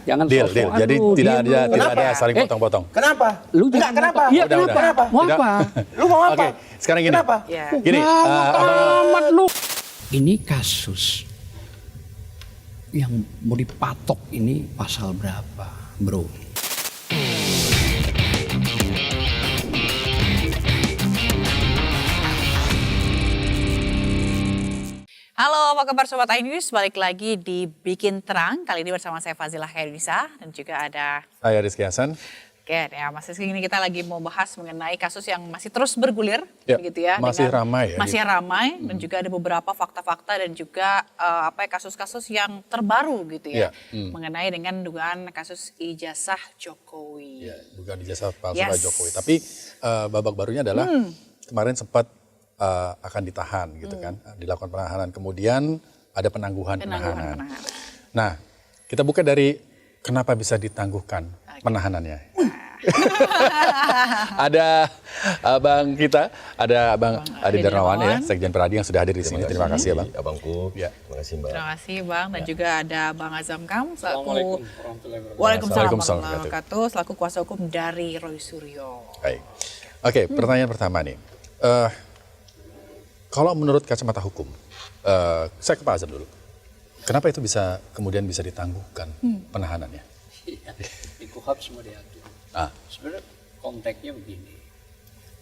Jangan Deal. Jadi tidak ada saling potong-potong. Kenapa? Lu Enggak, jangan kenapa? Iya, Udah. kenapa? Mau apa? Lu mau apa? Oke, sekarang gini. Kenapa? Gini, Amat lu. Ini kasus yang mau dipatok ini pasal berapa, bro? Halo, apa kabar Sobat iNews? Balik lagi di Bikin Terang. Kali ini bersama saya Fazilah Khairunisa dan juga ada saya Rizky Hasan. Oke, ya Mas Rizky, ini kita lagi mau bahas mengenai kasus yang masih terus bergulir, Ya, begitu ya. masih ramai ya. Masih ramai dan juga ada beberapa fakta-fakta dan juga kasus-kasus yang terbaru gitu ya, mengenai dengan dugaan kasus ijazah Jokowi. Ya, dugaan ijazah palsu Yes. Pak Jokowi. Tapi babak barunya adalah kemarin sempat akan ditahan gitu kan, dilakukan penahanan. Kemudian ada penangguhan penahanan. Nah, kita buka dari kenapa bisa ditangguhkan penahanannya. Ada abang kita, ada abang Adi Darmawan ya, Sekjen Peradi yang sudah hadir di sini. Terima kasih ya bang. Abangku. Ya. Terima kasih Mbak. Terima kasih Bang, dan juga ada Bang Azam Kam selaku Waalaikumsalam Waalaikumsalam warahmatullahi wabarakatuh, selaku kuasa hukum dari Roy Suryo. Baik. Oke, pertanyaan pertama nih. Kalau menurut kacamata hukum, saya ke Pak Azam dulu. Kenapa itu kemudian bisa ditangguhkan penahanannya? Di KUHAP semua diatur. Sebenarnya konteksnya begini.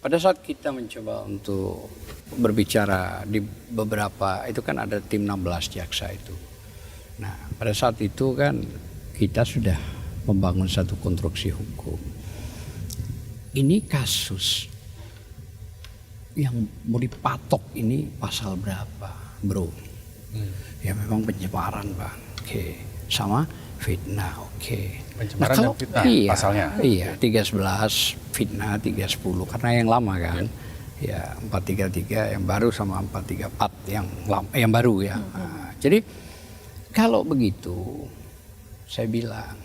Pada saat kita mencoba untuk berbicara di beberapa, itu kan ada tim 16 jaksa itu. Nah, pada saat itu kan kita sudah membangun satu konstruksi hukum. Ini kasus yang mau dipatok ini pasal berapa, bro? Ya memang pencemaran, Bang. Oke. Sama fitnah, oke. Pencemaran dan fitnah pasalnya? Iya, 311 fitnah, 310 karena yang lama kan. Ya, 433 yang baru sama 434 yang lama, yang baru ya. Nah, jadi kalau begitu saya bilang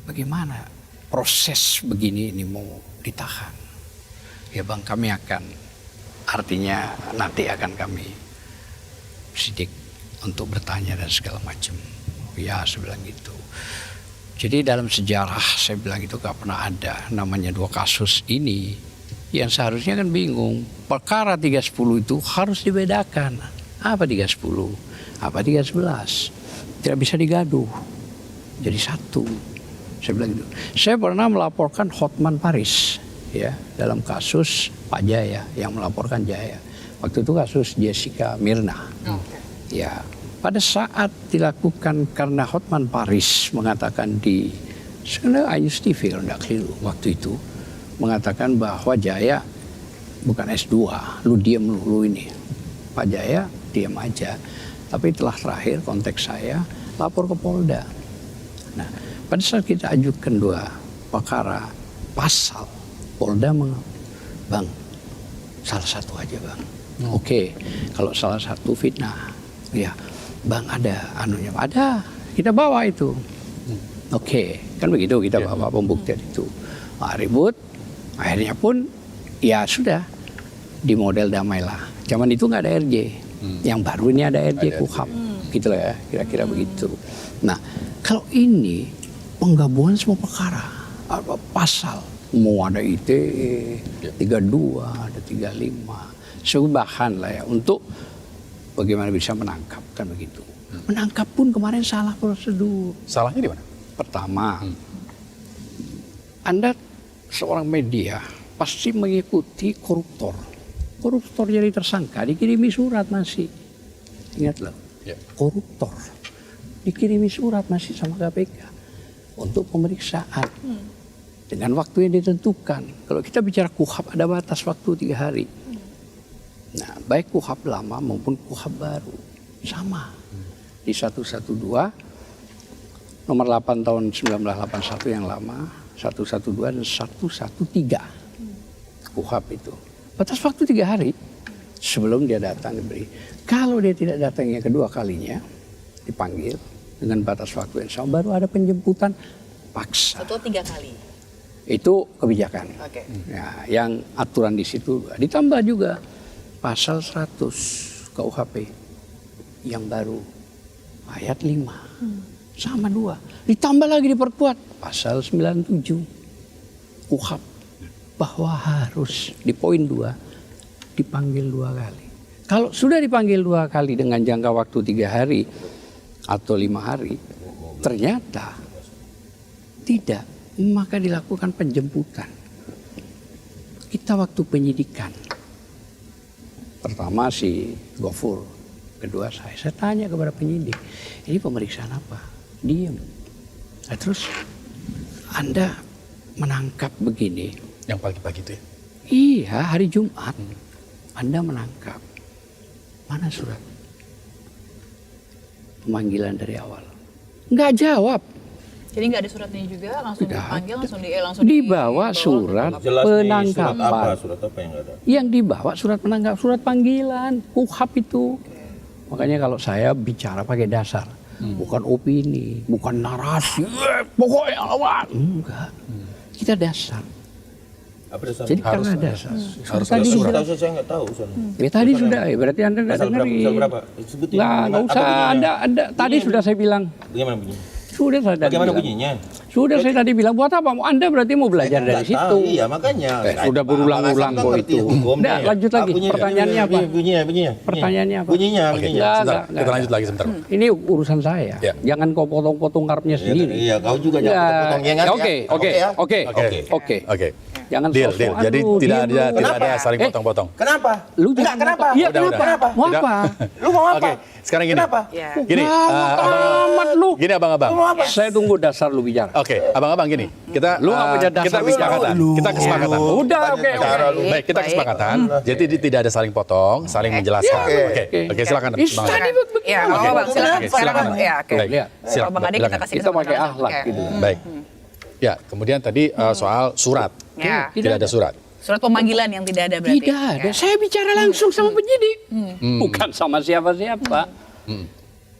bagaimana proses begini ini mau ditahan? Ya Bang, kami akan, artinya nanti akan kami sidik untuk bertanya dan segala macam. Ya, saya bilang gitu. Jadi dalam sejarah saya bilang itu gak pernah ada namanya dua kasus ini. Yang seharusnya kan bingung. Perkara 310 itu harus dibedakan. Apa 310? Apa 311? Tidak bisa digaduh. Jadi satu. Saya bilang gitu. Saya pernah melaporkan Hotman Paris. Ya, dalam kasus Pak Jaya yang melaporkan Jaya. Waktu itu kasus Jessica Mirna. Ya, pada saat dilakukan karena Hotman Paris mengatakan di sebenarnya iNews TV kalau tidak keliru waktu itu mengatakan bahwa Jaya bukan S2, lu diam lu ini. Pak Jaya diam aja. Tapi telah terakhir konteks saya lapor ke Polda. Nah, pada saat kita ajukan dua perkara pasal, Polda Bang, salah satu aja Bang. Oke, kalau salah satu fitnah, ya Bang ada anunya, ada, kita bawa itu. Oke, kan begitu kita bawa pembuktian itu. Nah, ribut, akhirnya pun ya sudah, di model damailah. Zaman itu nggak ada RJ, yang baru ini ada RJ KUHAP, gitu lah ya, kira-kira begitu. Nah, kalau ini penggabungan semua perkara, pasal, mau ada ITE, 32, ada 35, sebahan lah ya untuk bagaimana bisa menangkap, kan begitu. Menangkap pun kemarin salah prosedur. Salahnya di mana? Pertama, Anda seorang media pasti mengikuti koruptor. Koruptor jadi tersangka, dikirimi surat masih. Ingat loh, koruptor. Dikirimi surat masih sama KPK untuk pemeriksaan. Dengan waktu yang ditentukan. Kalau kita bicara KUHAP ada batas waktu 3 hari. Nah, baik KUHAP lama maupun KUHAP baru. Sama. Di 112, nomor 8 tahun 1981 yang lama, 112 dan 113. KUHAP itu. Batas waktu 3 hari sebelum dia datang diberi. Kalau dia tidak datang yang kedua kalinya, dipanggil dengan batas waktu yang sama, baru ada penjemputan paksa. 1 3 kali. Itu kebijakan. Oke. Ya, yang aturan di situ ditambah juga pasal 100 KUHP yang baru ayat 5. Sama 2. Ditambah lagi diperkuat pasal 97 KUHP bahwa harus di poin 2 dipanggil 2 kali. Kalau sudah dipanggil 2 kali dengan jangka waktu 3 hari atau 5 hari, ternyata tidak, maka dilakukan penjemputan. Kita waktu penyidikan, pertama si Gofur, kedua saya tanya kepada penyidik, ini pemeriksaan apa? Diam. Nah, terus Anda menangkap begini. Yang pagi-pagi itu ya? Iya, hari Jumat Anda menangkap. Mana surat pemanggilan dari awal? Nggak jawab. Jadi nggak ada suratnya juga, langsung Nggak dipanggil, ada. langsung Dibawa surat Jelas nih, penangkapan. surat apa yang nggak ada? Yang dibawa surat penangkap, surat panggilan, KUHP itu. Makanya kalau saya bicara pakai dasar, bukan opini, bukan narasi, pokoknya lawan. Enggak, kita dasar. Apa dasar? Jadi karena dasar. harus Tadi ada surat. sudah. Tahu saya nggak tahu. Ya tadi sudah, berarti Anda nggak Pasal berapa? dengerin. Pasal berapa? Sebutin. Nggak Apa usah. bunyinya? Anda tadi sudah saya bilang. Bagaimana bunyinya? Sudah saya tadi Bagaimana bilang. bunyinya? Sudah saya tadi bilang, buat apa? Anda berarti mau belajar dari Nggak situ. tahu, iya makanya. Sudah berulang-ulang kok itu. Udah, lanjut lagi. Pertanyaannya apa? Bunyinya. Pertanyaannya apa? Bunyinya. Oke, Nggak, sebentar. nggak, Kita nggak. lanjut lagi sebentar. Ini urusan saya. Ya. Jangan kau potong-potong karpnya sendiri. Iya, kau juga Ya, jangan potong ya kan? Oke, oke, ya? oke, Oke. oke. Oke. Jangan Deal. sok-sokan Jadi lu, tidak diem ada lu. tidak ada Kenapa? saling potong-potong. Kenapa? Lu Enggak, jangan kenapa? Iya, Udah, kenapa? udah. Mau Udah. apa? Lu mau apa? Oke, sekarang gini. Kenapa? Ya. Gini, Amat lu. gini abang-abang. Lu mau apa? Saya tunggu dasar lu bicara. Oke, abang-abang gini. Kita Lu nggak punya dasar kita bicara. kesepakatan. Kita kesepakatan. Udah, oke, Cara oke. lu. Baik, kita Baik. kesepakatan. Jadi tidak ada saling potong, saling menjelaskan. Oke. Oke, silakan. Ih, Bang. tadi begini. Ya, nggak Oke. apa-apa, Bang. Silakan. Oke, silakan. Ya, oke. Baik, Lihat. silakan. Bang Ade kita Silakan. kasih Kita kesempatan pakai langsung. akhlak Oke. gitu. Baik. Ya, kemudian tadi soal surat. Ya. Tidak ada surat. Surat pemanggilan yang tidak ada berarti. Tidak ada. Ya. Saya bicara langsung sama penyidik. Bukan sama siapa-siapa.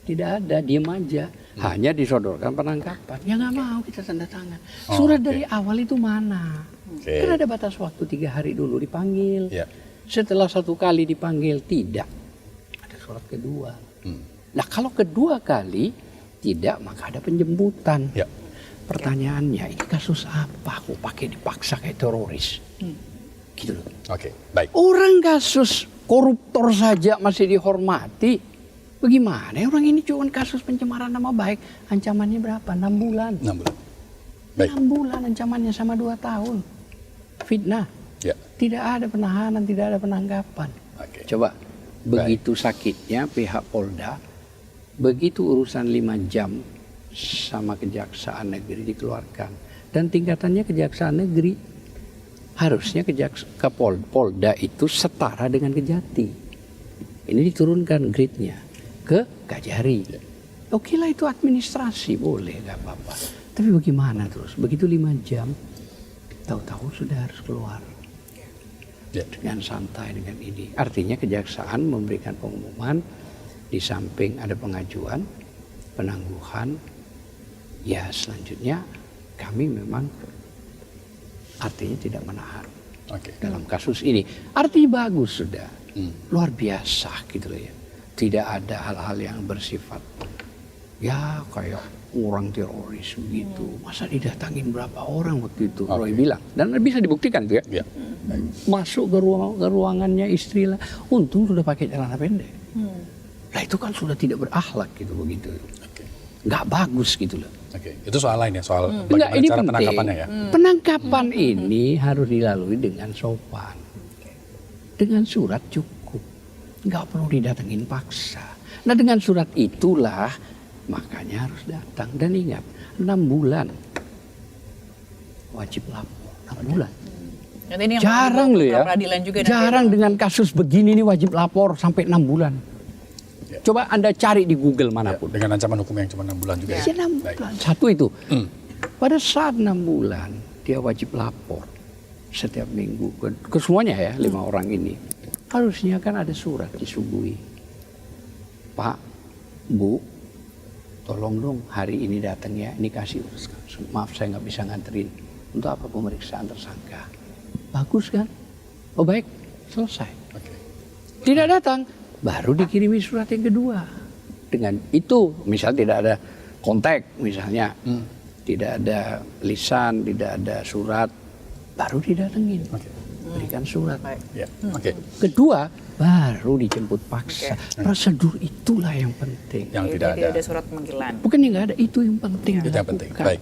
Tidak ada, diam aja. Hanya disodorkan penangkapan. Ya nggak mau kita tanda tangan. Surat dari awal itu mana? Oke. Kan ada batas waktu 3 hari dulu dipanggil. Ya. Setelah 1 kali dipanggil tidak. Ada surat kedua. Nah kalau kedua kali tidak maka ada penjemputan. Ya. Pertanyaannya ini kasus apa? Kok pakai dipaksa kayak teroris? Gitu loh. Oke, baik. Orang kasus koruptor saja masih dihormati. Bagaimana ya orang ini cuma kasus pencemaran nama baik. Ancamannya berapa? 6 bulan. 6 bulan. Baik. 6 bulan ancamannya sama 2 tahun. Fitnah. Ya. Tidak ada penahanan, tidak ada penangkapan. Oke. Coba, begitu sakitnya pihak Polda, begitu urusan 5 jam sama Kejaksaan Negeri dikeluarkan. Dan tingkatannya Kejaksaan Negeri. Harusnya Polda itu setara dengan Kejati. Ini diturunkan grade-nya ke Kajari. Oke lah itu administrasi, boleh gak apa-apa. Tapi bagaimana terus? Begitu 5 jam, tahu-tahu sudah harus keluar. Ya. Dengan santai dengan ini. Artinya kejaksaan memberikan pengumuman di samping ada pengajuan, penangguhan, ya selanjutnya kami memang artinya tidak menahan Oke. dalam kasus ini. Artinya bagus sudah, luar biasa gitu loh ya. Tidak ada hal-hal yang bersifat ya kayak orang teroris begitu. Masa didatangin berapa orang waktu itu? Roy bilang dan bisa dibuktikan itu ya. Ya. Baik. Masuk ke ruangannya istri lah. Untung sudah pakai celana pendek. Nah itu kan sudah tidak berakhlak gitu begitu. Oke. Nggak bagus gitu loh. Oke. Itu soal lain ya, soal Enggak, bagaimana ini cara penting. penangkapannya ya. Penangkapan ini harus dilalui dengan sopan. Dengan surat cukup. Nggak perlu didatengin paksa. Nah dengan surat itulah makanya harus datang. Dan ingat, 6 bulan wajib lapor. 6 bulan. Nanti ini yang Jarang loh ya. peradilan juga nanti. Jarang dengan kasus begini nih wajib lapor sampai 6 bulan. Ya. Coba Anda cari di Google Ya, manapun. dengan ancaman hukum yang cuma 6 bulan juga ya. Ya, 6 Baik. bulan. Satu itu. Pada saat 6 bulan dia wajib lapor setiap minggu ke semuanya ya 5 orang ini. Harusnya kan ada surat disuguhi. Pak, Bu, tolong dong hari ini datang ya. Ini kasih maaf saya nggak bisa nganterin. Untuk apa pemeriksaan tersangka? Bagus kan? Oh baik, selesai. Oke. Tidak datang, baru dikirimi surat yang kedua. Dengan itu, misal tidak ada kontak misalnya, tidak ada lisan, tidak ada surat, baru didatengin, berikan surat. Ya, oke. Kedua, baru dijemput paksa. Prosedur itulah yang penting. Yang tidak Jadi ada. ada surat panggilan. Bukan yang nggak ada, itu yang penting Itu yang penting. dilakukan. Baik.